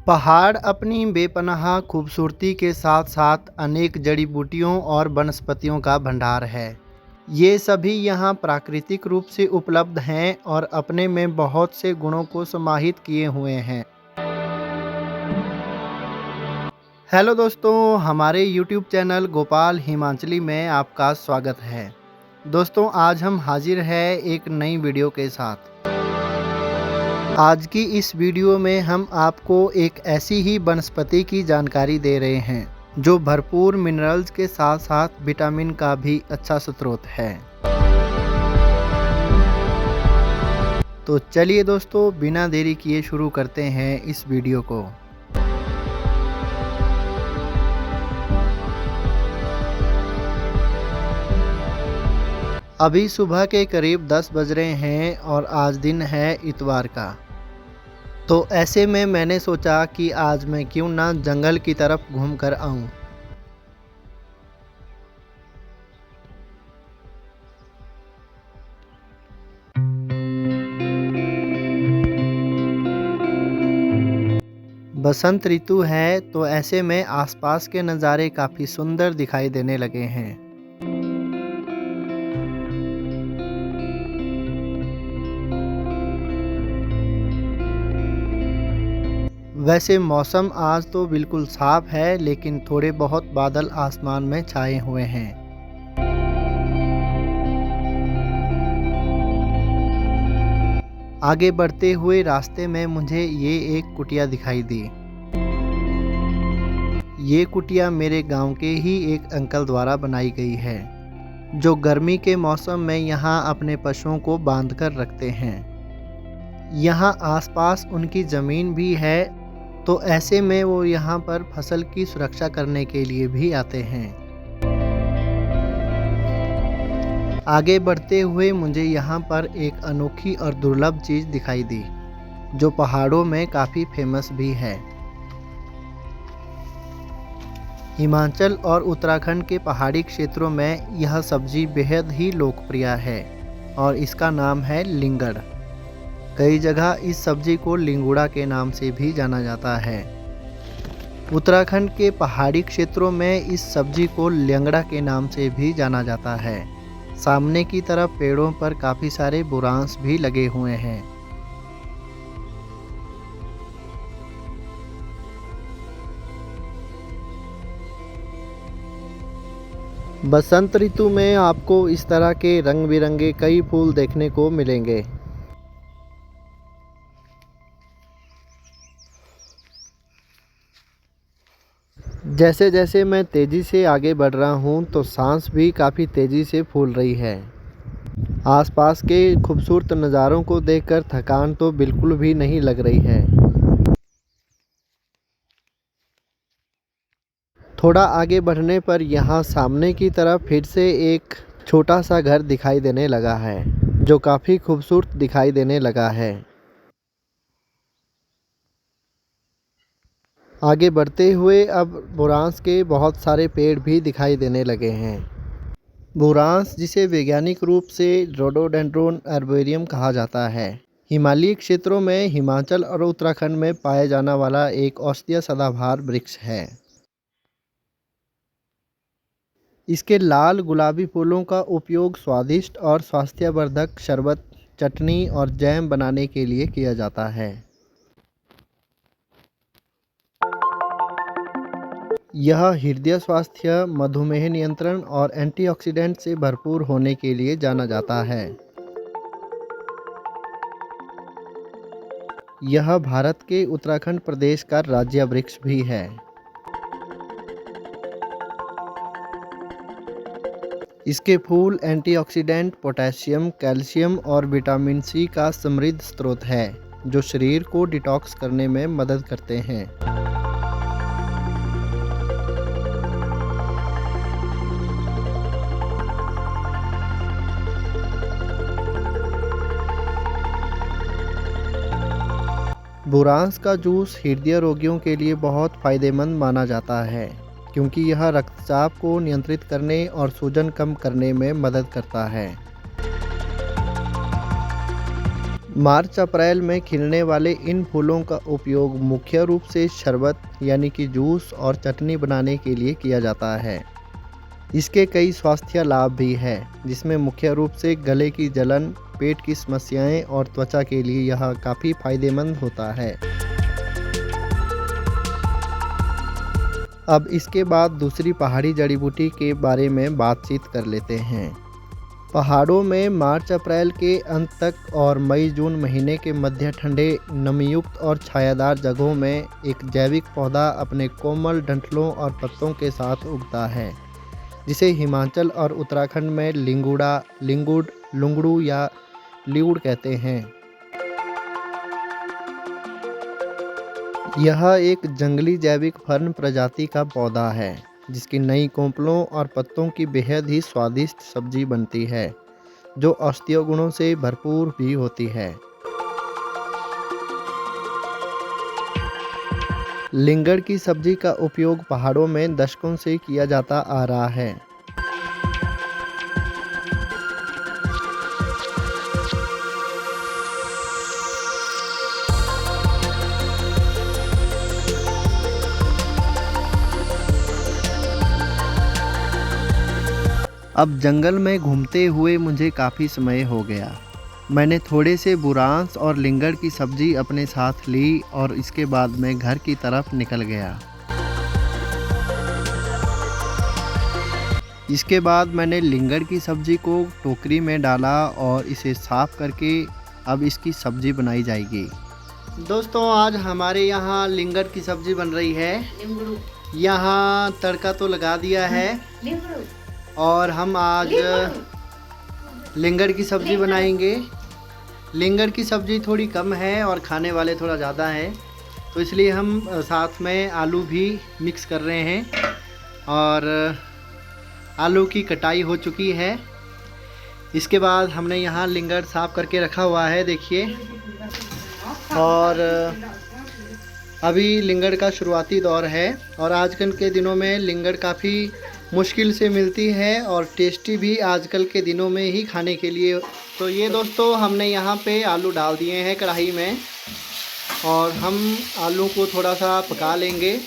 पहाड़ अपनी बेपनाह खूबसूरती के साथ साथ अनेक जड़ी बूटियों और वनस्पतियों का भंडार है। ये सभी यहाँ प्राकृतिक रूप से उपलब्ध हैं और अपने में बहुत से गुणों को समाहित किए हुए हैं। हेलो दोस्तों, हमारे YouTube चैनल गोपाल हिमाचली में आपका स्वागत है। दोस्तों, आज हम हाजिर हैं एक नई वीडियो के साथ। आज की इस वीडियो में हम आपको एक ऐसी ही वनस्पति की जानकारी दे रहे हैं जो भरपूर मिनरल्स के साथ साथ विटामिन का भी अच्छा स्रोत है। तो चलिए दोस्तों, बिना देरी किए शुरू करते हैं इस वीडियो को। अभी सुबह के करीब 10 बज रहे हैं और आज दिन है इतवार का। तो ऐसे में मैंने सोचा कि आज मैं क्यों ना जंगल की तरफ घूम कर आऊं। बसंत ऋतु है तो ऐसे में आसपास के नज़ारे काफ़ी सुंदर दिखाई देने लगे हैं। वैसे मौसम आज तो बिल्कुल साफ है, लेकिन थोड़े बहुत बादल आसमान में छाए हुए हैं। आगे बढ़ते हुए रास्ते में मुझे ये एक कुटिया दिखाई दी। ये कुटिया मेरे गांव के ही एक अंकल द्वारा बनाई गई है, जो गर्मी के मौसम में यहाँ अपने पशुओं को बांध कर रखते हैं। यहाँ आसपास उनकी ज़मीन भी है, तो ऐसे में वो यहाँ पर फसल की सुरक्षा करने के लिए भी आते हैं। आगे बढ़ते हुए मुझे यहाँ पर एक अनोखी और दुर्लभ चीज़ दिखाई दी, जो पहाड़ों में काफ़ी फेमस भी है। हिमाचल और उत्तराखंड के पहाड़ी क्षेत्रों में यह सब्जी बेहद ही लोकप्रिय है और इसका नाम है लिंगड़। कई जगह इस सब्जी को लिंगुड़ा के नाम से भी जाना जाता है। उत्तराखंड के पहाड़ी क्षेत्रों में इस सब्जी को लेंगड़ा के नाम से भी जाना जाता है। सामने की तरफ पेड़ों पर काफ़ी सारे बुरांश भी लगे हुए हैं। बसंत ऋतु में आपको इस तरह के रंग बिरंगे कई फूल देखने को मिलेंगे। जैसे जैसे मैं तेज़ी से आगे बढ़ रहा हूँ तो सांस भी काफ़ी तेज़ी से फूल रही है। आसपास के खूबसूरत नज़ारों को देखकर थकान तो बिल्कुल भी नहीं लग रही है। थोड़ा आगे बढ़ने पर यहाँ सामने की तरफ फिर से एक छोटा सा घर दिखाई देने लगा है, जो काफ़ी खूबसूरत दिखाई देने लगा है। आगे बढ़ते हुए अब बुरांश के बहुत सारे पेड़ भी दिखाई देने लगे हैं। बुरांश, जिसे वैज्ञानिक रूप से रोडोडेंड्रोन आर्बोरियम कहा जाता है, हिमालयी क्षेत्रों में हिमाचल और उत्तराखंड में पाया जाने वाला एक औषधीय सदाबहार वृक्ष है। इसके लाल गुलाबी फूलों का उपयोग स्वादिष्ट और स्वास्थ्यवर्धक शरबत, चटनी और जैम बनाने के लिए किया जाता है। यह हृदय स्वास्थ्य, मधुमेह नियंत्रण और एंटीऑक्सीडेंट से भरपूर होने के लिए जाना जाता है। यह भारत के उत्तराखंड प्रदेश का राज्य वृक्ष भी है। इसके फूल एंटीऑक्सीडेंट, पोटेशियम, कैल्शियम और विटामिन सी का समृद्ध स्रोत है, जो शरीर को डिटॉक्स करने में मदद करते हैं। बुरांश का जूस हृदय रोगियों के लिए बहुत फ़ायदेमंद माना जाता है, क्योंकि यह रक्तचाप को नियंत्रित करने और सूजन कम करने में मदद करता है। मार्च अप्रैल में खिलने वाले इन फूलों का उपयोग मुख्य रूप से शरबत यानी कि जूस और चटनी बनाने के लिए किया जाता है। इसके कई स्वास्थ्य लाभ भी हैं, जिसमें मुख्य रूप से गले की जलन, पेट की समस्याएं और त्वचा के लिए यह काफ़ी फायदेमंद होता है। अब इसके बाद दूसरी पहाड़ी जड़ी बूटी के बारे में बातचीत कर लेते हैं। पहाड़ों में मार्च अप्रैल के अंत तक और मई जून महीने के मध्य ठंडे, नमीयुक्त और छायादार जगहों में एक जैविक पौधा अपने कोमल डंठलों और पत्तों के साथ उगता है, जिसे हिमाचल और उत्तराखंड में लिंगुड़ा, लिंगुड, लुंगड़ू या ल्यूड़ कहते हैं। यह एक जंगली जैविक फर्न प्रजाति का पौधा है, जिसकी नई कोंपलों और पत्तों की बेहद ही स्वादिष्ट सब्जी बनती है, जो औषधीय गुणों से भरपूर भी होती है। लिंगड़ की सब्जी का उपयोग पहाड़ों में दशकों से किया जाता आ रहा है। अब जंगल में घूमते हुए मुझे काफ़ी समय हो गया। मैंने थोड़े से बुरांस और लिंगड़ की सब्ज़ी अपने साथ ली और इसके बाद मैं घर की तरफ निकल गया। इसके बाद मैंने लिंगड़ की सब्ज़ी को टोकरी में डाला और इसे साफ़ करके अब इसकी सब्ज़ी बनाई जाएगी। दोस्तों, आज हमारे यहाँ लिंगड़ की सब्ज़ी बन रही है। यहाँ तड़का तो लगा दिया है और हम आज लिंगड़ की सब्ज़ी बनाएंगे। लिंगड़ की सब्ज़ी थोड़ी कम है और खाने वाले थोड़ा ज़्यादा है, तो इसलिए हम साथ में आलू भी मिक्स कर रहे हैं। और आलू की कटाई हो चुकी है। इसके बाद हमने यहाँ लिंगड़ साफ़ करके रखा हुआ है, देखिए। और अभी लिंगड़ का शुरुआती दौर है और आजकल के दिनों में लिंगड़ काफ़ी मुश्किल से मिलती है और टेस्टी भी आजकल के दिनों में ही खाने के लिए। तो ये दोस्तों, हमने यहाँ पे आलू डाल दिए हैं कढ़ाई में और हम आलू को थोड़ा सा पका लेंगे।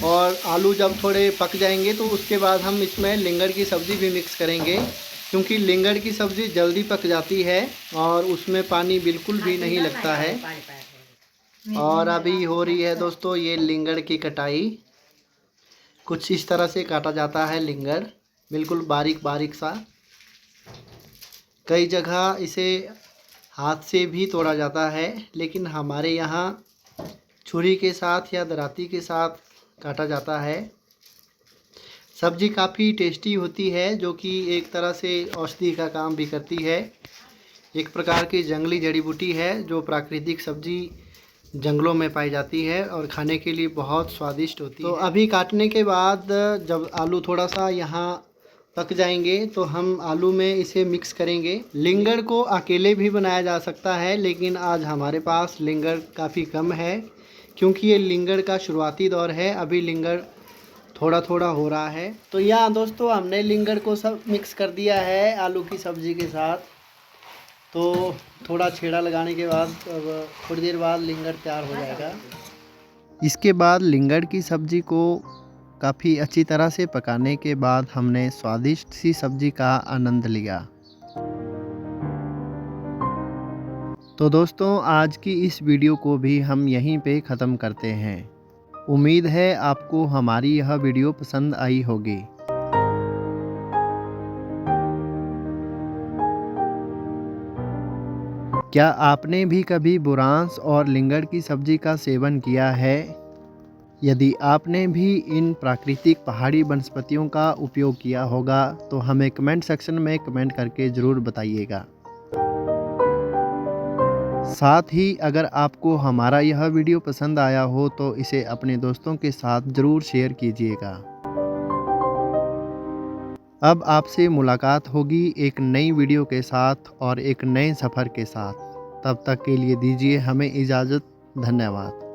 और आलू जब थोड़े पक जाएंगे तो उसके बाद हम इसमें लिंगड़ की सब्ज़ी भी मिक्स करेंगे, क्योंकि लिंगड़ की सब्ज़ी जल्दी पक जाती है और उसमें पानी बिल्कुल भी नहीं लगता है। और अभी हो रही है दोस्तों ये लिंगड़ की कटाई। कुछ इस तरह से काटा जाता है लिंगड़, बिल्कुल बारीक बारीक सा। कई जगह इसे हाथ से भी तोड़ा जाता है, लेकिन हमारे यहाँ छुरी के साथ या दराती के साथ काटा जाता है। सब्ज़ी काफ़ी टेस्टी होती है, जो कि एक तरह से औषधि का काम भी करती है। एक प्रकार की जंगली जड़ी बूटी है जो प्राकृतिक सब्ज़ी जंगलों में पाई जाती है और खाने के लिए बहुत स्वादिष्ट होती है। तो अभी काटने के बाद जब आलू थोड़ा सा यहाँ पक जाएंगे तो हम आलू में इसे मिक्स करेंगे। लिंगड़ को अकेले भी बनाया जा सकता है, लेकिन आज हमारे पास लिंगड़ काफ़ी कम है, क्योंकि ये लिंगड़ का शुरुआती दौर है। अभी लिंगड़ थोड़ा थोड़ा हो रहा है। तो यहाँ दोस्तों, हमने लिंगड़ को सब मिक्स कर दिया है आलू की सब्ज़ी के साथ। तो थोड़ा छेड़ा लगाने के बाद अब थोड़ी देर बाद लिंगड़ तैयार हो जाएगा। इसके बाद लिंगड़ की सब्ज़ी को काफ़ी अच्छी तरह से पकाने के बाद हमने स्वादिष्ट सी सब्ज़ी का आनंद लिया। तो दोस्तों, आज की इस वीडियो को भी हम यहीं पे ख़त्म करते हैं। उम्मीद है आपको हमारी यह वीडियो पसंद आई होगी। क्या आपने भी कभी बुरांस और लिंगड़ की सब्ज़ी का सेवन किया है? यदि आपने भी इन प्राकृतिक पहाड़ी वनस्पतियों का उपयोग किया होगा तो हमें कमेंट सेक्शन में कमेंट करके ज़रूर बताइएगा। साथ ही अगर आपको हमारा यह वीडियो पसंद आया हो तो इसे अपने दोस्तों के साथ ज़रूर शेयर कीजिएगा। अब आपसे मुलाकात होगी एक नई वीडियो के साथ और एक नए सफ़र के साथ। तब तक के लिए दीजिए हमें इजाज़त। धन्यवाद।